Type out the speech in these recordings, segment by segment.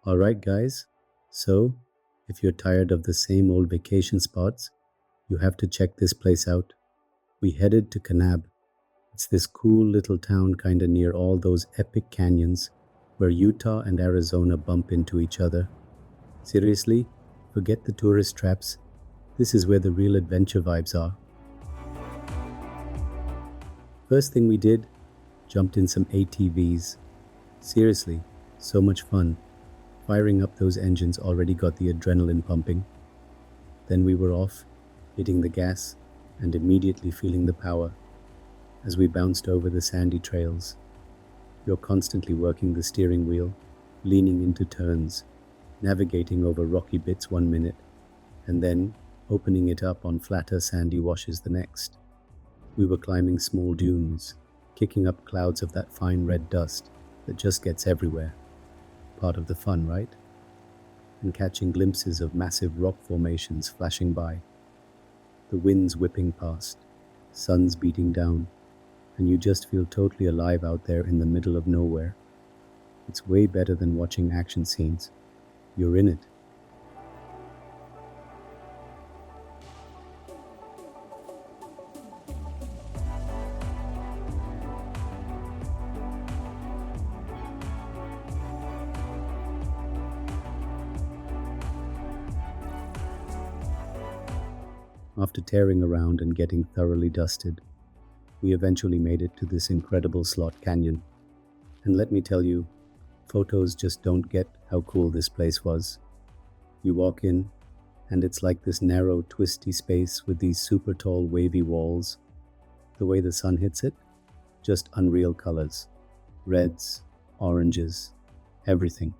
Alright, guys. So, if you're tired of the same old vacation spots, you have to check this place out. We headed to Kanab. It's this cool little town kinda near all those epic canyons where Utah and Arizona bump into each other. Seriously, forget the tourist traps. This is where the real adventure vibes are. First thing we did, jumped in some ATVs. Seriously, so much fun. Firing up those engines already got the adrenaline pumping. Then we were off, hitting the gas, and immediately feeling the power as we bounced over the sandy trails. You're constantly working the steering wheel, leaning into turns, navigating over rocky bits 1 minute, and then opening it up on flatter sandy washes the next. We were climbing small dunes, kicking up clouds of that fine red dust that just gets everywhere. Part of the fun, right? And catching glimpses of massive rock formations flashing by. The winds whipping past, suns beating down, and you just feel totally alive out there in the middle of nowhere. It's way better than watching action scenes. You're in it. After tearing around and getting thoroughly dusted, we eventually made it to this incredible slot canyon. And let me tell you, photos just don't get how cool this place was. You walk in, and it's like this narrow, twisty space with these super tall, wavy walls. The way the sun hits it, just unreal colors. Reds, oranges, everything.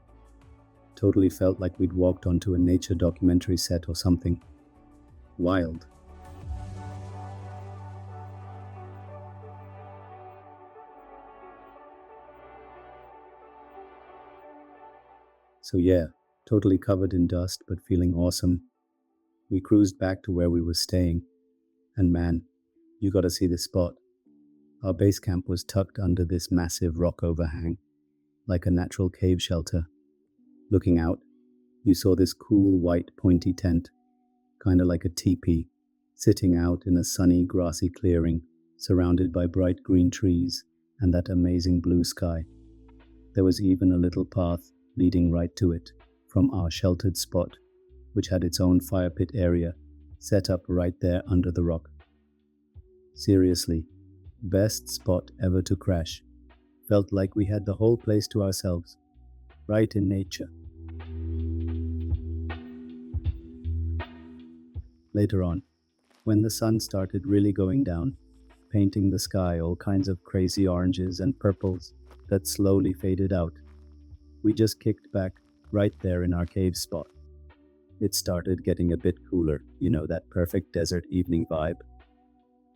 Totally felt like we'd walked onto a nature documentary set or something. Wild. So yeah, totally covered in dust but feeling awesome. We cruised back to where we were staying, and man, you gotta see this spot. Our base camp was tucked under this massive rock overhang, like a natural cave shelter. Looking out, you saw this cool white pointy tent, kinda like a teepee, sitting out in a sunny grassy clearing, surrounded by bright green trees and that amazing blue sky. There was even a little path leading right to it from our sheltered spot, which had its own fire pit area set up right there under the rock. Seriously, best spot ever to crash. Felt like we had the whole place to ourselves, right in nature. Later on, when the sun started really going down, painting the sky all kinds of crazy oranges and purples that slowly faded out, we just kicked back right there in our cave spot. It started getting a bit cooler, that perfect desert evening vibe.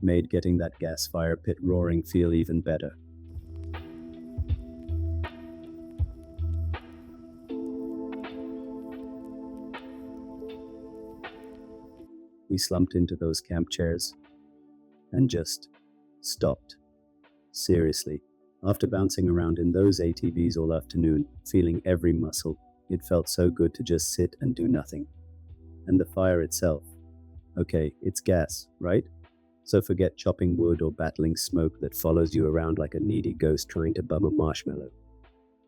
Made getting that gas fire pit roaring feel even better. We slumped into those camp chairs and just stopped. Seriously, after bouncing around in those ATVs all afternoon, feeling every muscle, it felt so good to just sit and do nothing. And the fire itself. Okay, it's gas, right? So forget chopping wood or battling smoke that follows you around like a needy ghost trying to bum a marshmallow.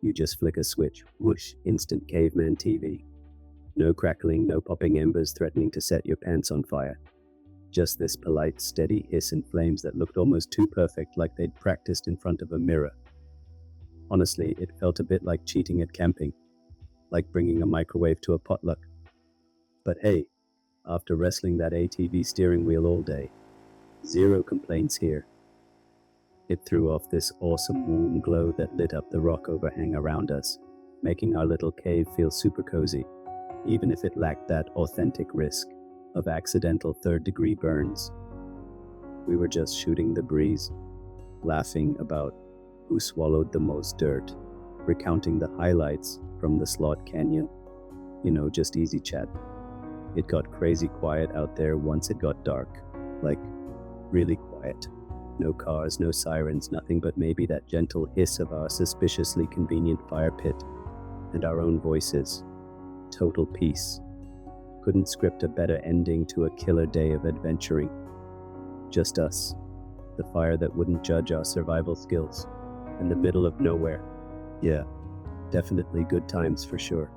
You just flick a switch, whoosh, instant caveman TV. No crackling, no popping embers threatening to set your pants on fire. Just this polite, steady hiss and flames that looked almost too perfect, like they'd practiced in front of a mirror. Honestly, it felt a bit like cheating at camping, like bringing a microwave to a potluck. But hey, after wrestling that ATV steering wheel all day, zero complaints here. It threw off this awesome warm glow that lit up the rock overhang around us, making our little cave feel super cozy, even if it lacked that authentic risk of accidental third-degree burns. We were just shooting the breeze, laughing about who swallowed the most dirt, recounting the highlights from the Slot Canyon. Just easy chat. It got crazy quiet out there once it got dark, like really quiet. No cars, no sirens, nothing but maybe that gentle hiss of our suspiciously convenient fire pit and our own voices. Total peace. Couldn't script a better ending to a killer day of adventuring. Just us, the fire that wouldn't judge our survival skills, and the middle of nowhere. Yeah, definitely good times for sure.